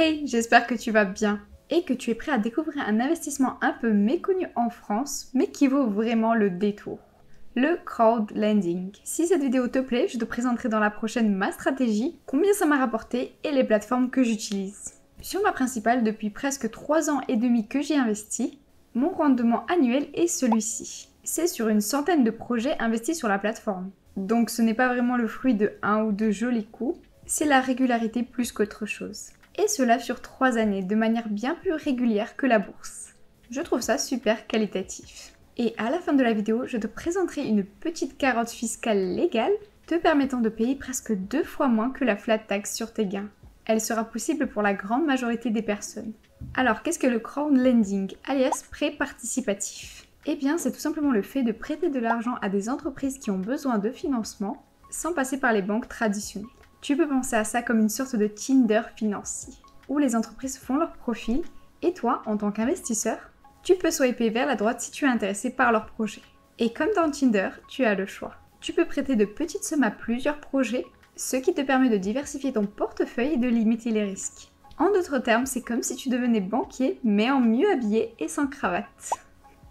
Hey, j'espère que tu vas bien et que tu es prêt à découvrir un investissement un peu méconnu en France, mais qui vaut vraiment le détour. Le crowdlending. Si cette vidéo te plaît, je te présenterai dans la prochaine ma stratégie, combien ça m'a rapporté et les plateformes que j'utilise. Sur ma principale, depuis presque 3 ans et demi que j'ai investi, mon rendement annuel est celui-ci. C'est sur une centaine de projets investis sur la plateforme. Donc ce n'est pas vraiment le fruit de un ou deux jolis coups, c'est la régularité plus qu'autre chose. Et cela sur 3 années, de manière bien plus régulière que la bourse. Je trouve ça super qualitatif. Et à la fin de la vidéo, je te présenterai une petite carotte fiscale légale te permettant de payer presque 2 fois moins que la flat tax sur tes gains. Elle sera possible pour la grande majorité des personnes. Alors qu'est-ce que le crowdlending, alias prêt participatif? Eh bien, c'est tout simplement le fait de prêter de l'argent à des entreprises qui ont besoin de financement sans passer par les banques traditionnelles. Tu peux penser à ça comme une sorte de Tinder financier, où les entreprises font leur profil et toi, en tant qu'investisseur, tu peux swiper vers la droite si tu es intéressé par leur projet. Et comme dans Tinder, tu as le choix. Tu peux prêter de petites sommes à plusieurs projets, ce qui te permet de diversifier ton portefeuille et de limiter les risques. En d'autres termes, c'est comme si tu devenais banquier, mais en mieux habillé et sans cravate.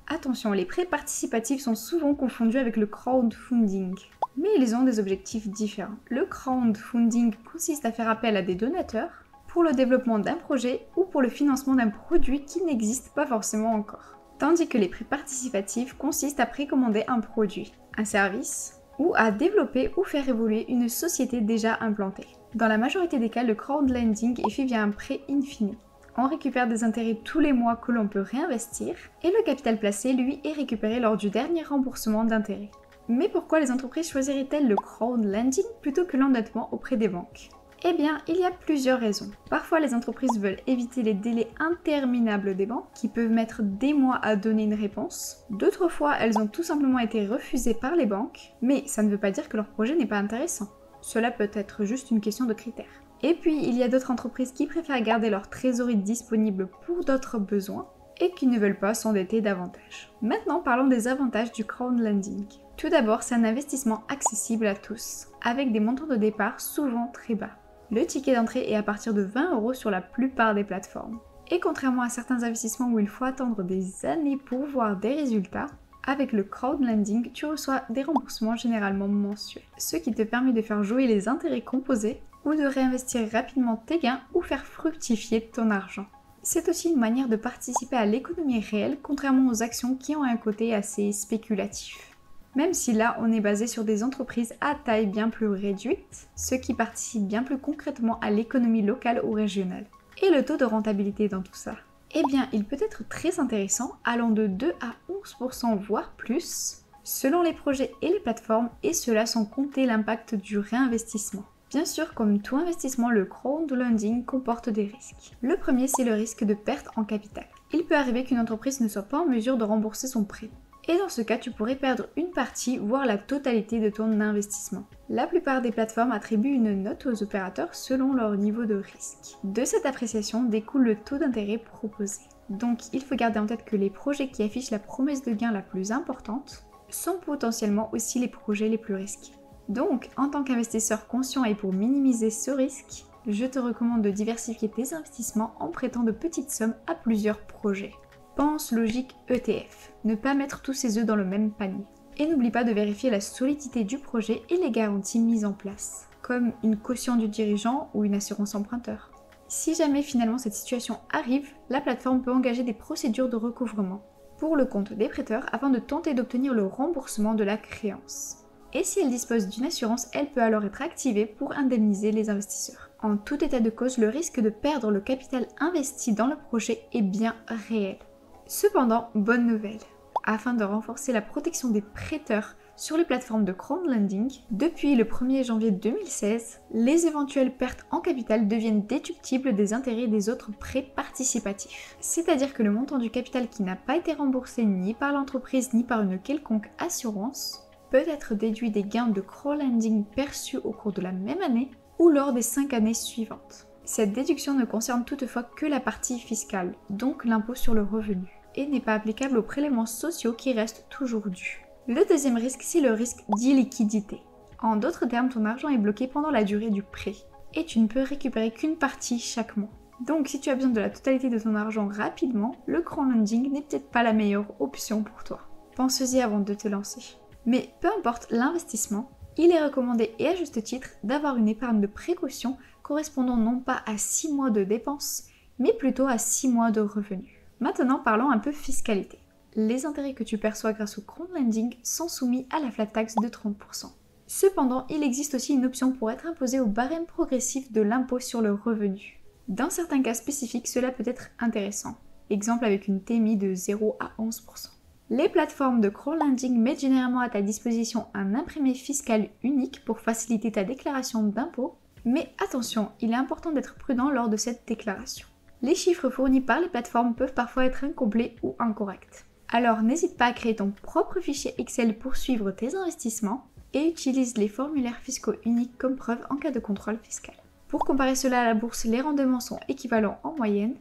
Attention, les prêts participatifs sont souvent confondus avec le crowdfunding, mais ils ont des objectifs différents. Le crowdfunding consiste à faire appel à des donateurs pour le développement d'un projet ou pour le financement d'un produit qui n'existe pas forcément encore. Tandis que les prêts participatifs consistent à précommander un produit, un service, ou à développer ou faire évoluer une société déjà implantée. Dans la majorité des cas, le crowdlending est fait via un prêt infini. On récupère des intérêts tous les mois que l'on peut réinvestir et le capital placé, lui, est récupéré lors du dernier remboursement d'intérêts. Mais pourquoi les entreprises choisiraient-elles le crowdlending plutôt que l'endettement auprès des banques? Eh bien, il y a plusieurs raisons. Parfois, les entreprises veulent éviter les délais interminables des banques qui peuvent mettre des mois à donner une réponse. D'autres fois, elles ont tout simplement été refusées par les banques, mais ça ne veut pas dire que leur projet n'est pas intéressant. Cela peut être juste une question de critères. Et puis, il y a d'autres entreprises qui préfèrent garder leur trésorerie disponible pour d'autres besoins et qui ne veulent pas s'endetter davantage. Maintenant, parlons des avantages du crowdlending. Tout d'abord, c'est un investissement accessible à tous, avec des montants de départ souvent très bas. Le ticket d'entrée est à partir de 20 € sur la plupart des plateformes. Et contrairement à certains investissements où il faut attendre des années pour voir des résultats, avec le crowdlending, tu reçois des remboursements généralement mensuels, ce qui te permet de faire jouer les intérêts composés ou de réinvestir rapidement tes gains ou faire fructifier ton argent. C'est aussi une manière de participer à l'économie réelle, contrairement aux actions qui ont un côté assez spéculatif. Même si là, on est basé sur des entreprises à taille bien plus réduite, ce qui participe bien plus concrètement à l'économie locale ou régionale. Et le taux de rentabilité dans tout ça? Eh bien, il peut être très intéressant, allant de 2 à 11%, voire plus, selon les projets et les plateformes, et cela sans compter l'impact du réinvestissement. Bien sûr, comme tout investissement, le crowdlending comporte des risques. Le premier, c'est le risque de perte en capital. Il peut arriver qu'une entreprise ne soit pas en mesure de rembourser son prêt. Et dans ce cas, tu pourrais perdre une partie, voire la totalité de ton investissement. La plupart des plateformes attribuent une note aux opérateurs selon leur niveau de risque. De cette appréciation découle le taux d'intérêt proposé. Donc, il faut garder en tête que les projets qui affichent la promesse de gain la plus importante sont potentiellement aussi les projets les plus risqués. Donc, en tant qu'investisseur conscient et pour minimiser ce risque, je te recommande de diversifier tes investissements en prêtant de petites sommes à plusieurs projets. Pense logique ETF, ne pas mettre tous ses œufs dans le même panier. Et n'oublie pas de vérifier la solidité du projet et les garanties mises en place, comme une caution du dirigeant ou une assurance emprunteur. Si jamais finalement cette situation arrive, la plateforme peut engager des procédures de recouvrement pour le compte des prêteurs afin de tenter d'obtenir le remboursement de la créance. Et si elle dispose d'une assurance, elle peut alors être activée pour indemniser les investisseurs. En tout état de cause, le risque de perdre le capital investi dans le projet est bien réel. Cependant, bonne nouvelle, afin de renforcer la protection des prêteurs sur les plateformes de crowdlending, depuis le 1er janvier 2016, les éventuelles pertes en capital deviennent déductibles des intérêts des autres prêts participatifs. C'est-à-dire que le montant du capital qui n'a pas été remboursé ni par l'entreprise ni par une quelconque assurance peut être déduit des gains de crowdlending perçus au cours de la même année ou lors des 5 années suivantes. Cette déduction ne concerne toutefois que la partie fiscale, donc l'impôt sur le revenu, et n'est pas applicable aux prélèvements sociaux qui restent toujours dus. Le deuxième risque, c'est le risque d'illiquidité. En d'autres termes, ton argent est bloqué pendant la durée du prêt, et tu ne peux récupérer qu'une partie chaque mois. Donc si tu as besoin de la totalité de ton argent rapidement, le crowdlending n'est peut-être pas la meilleure option pour toi. Pense-y avant de te lancer. Mais peu importe l'investissement, il est recommandé et à juste titre d'avoir une épargne de précaution correspondant non pas à 6 mois de dépenses, mais plutôt à 6 mois de revenus. Maintenant parlons un peu fiscalité. Les intérêts que tu perçois grâce au crowdlending sont soumis à la flat tax de 30%. Cependant, il existe aussi une option pour être imposé au barème progressif de l'impôt sur le revenu. Dans certains cas spécifiques, cela peut être intéressant. Exemple avec une TMI de 0 à 11%. Les plateformes de crowdlending mettent généralement à ta disposition un imprimé fiscal unique pour faciliter ta déclaration d'impôt, mais attention, il est important d'être prudent lors de cette déclaration. Les chiffres fournis par les plateformes peuvent parfois être incomplets ou incorrects. Alors n'hésite pas à créer ton propre fichier Excel pour suivre tes investissements et utilise les formulaires fiscaux uniques comme preuve en cas de contrôle fiscal. Pour comparer cela à la bourse, les rendements sont équivalents en moyenne,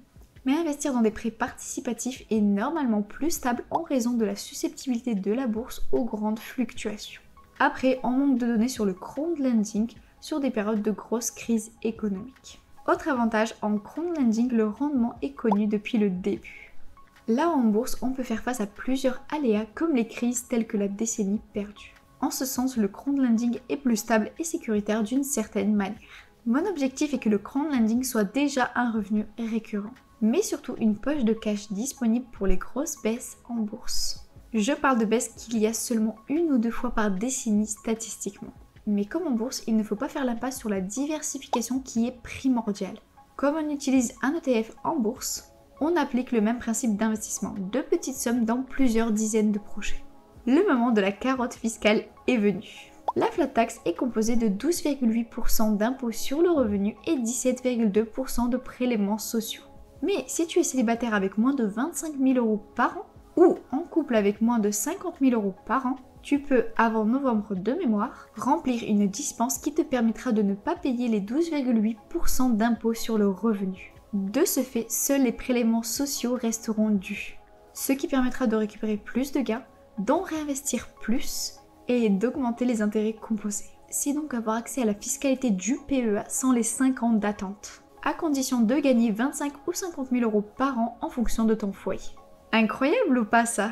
mais investir dans des prêts participatifs est normalement plus stable en raison de la susceptibilité de la bourse aux grandes fluctuations. Après, on manque de données sur le crowdlending sur des périodes de grosses crises économiques. Autre avantage, en crowdlending, le rendement est connu depuis le début. Là en bourse, on peut faire face à plusieurs aléas comme les crises telles que la décennie perdue. En ce sens, le crowdlending est plus stable et sécuritaire d'une certaine manière. Mon objectif est que le crowdlending soit déjà un revenu récurrent, mais surtout une poche de cash disponible pour les grosses baisses en bourse. Je parle de baisses qu'il y a seulement 1 ou 2 fois par décennie statistiquement. Mais comme en bourse, il ne faut pas faire l'impasse sur la diversification qui est primordiale. Comme on utilise un ETF en bourse, on applique le même principe d'investissement, de petites sommes dans plusieurs dizaines de projets. Le moment de la carotte fiscale est venu. La flat tax est composée de 12,8% d'impôts sur le revenu et 17,2% de prélèvements sociaux. Mais si tu es célibataire avec moins de 25 000 € par an ou en couple avec moins de 50 000 € par an, tu peux, avant novembre de mémoire, remplir une dispense qui te permettra de ne pas payer les 12,8% d'impôts sur le revenu. De ce fait, seuls les prélèvements sociaux resteront dus, ce qui permettra de récupérer plus de gains, d'en réinvestir plus et d'augmenter les intérêts composés. C'est donc avoir accès à la fiscalité du PEA sans les 5 ans d'attente, à condition de gagner 25 ou 50 000 € par an en fonction de ton foyer. Incroyable ou pas ça?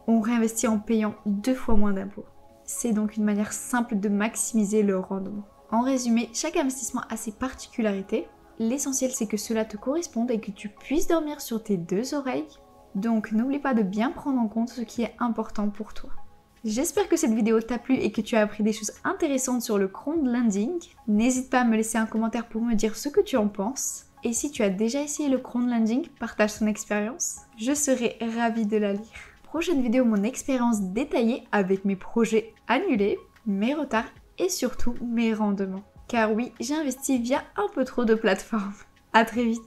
On réinvestit en payant 2 fois moins d'impôts. C'est donc une manière simple de maximiser le rendement. En résumé, chaque investissement a ses particularités. L'essentiel c'est que cela te corresponde et que tu puisses dormir sur tes 2 oreilles. Donc n'oublie pas de bien prendre en compte ce qui est important pour toi. J'espère que cette vidéo t'a plu et que tu as appris des choses intéressantes sur le crowdlending. N'hésite pas à me laisser un commentaire pour me dire ce que tu en penses. Et si tu as déjà essayé le crowdlending, partage ton expérience. Je serai ravie de la lire. Prochaine vidéo, mon expérience détaillée avec mes projets annulés, mes retards et surtout mes rendements. Car oui, j'ai investi via un peu trop de plateformes. À très vite.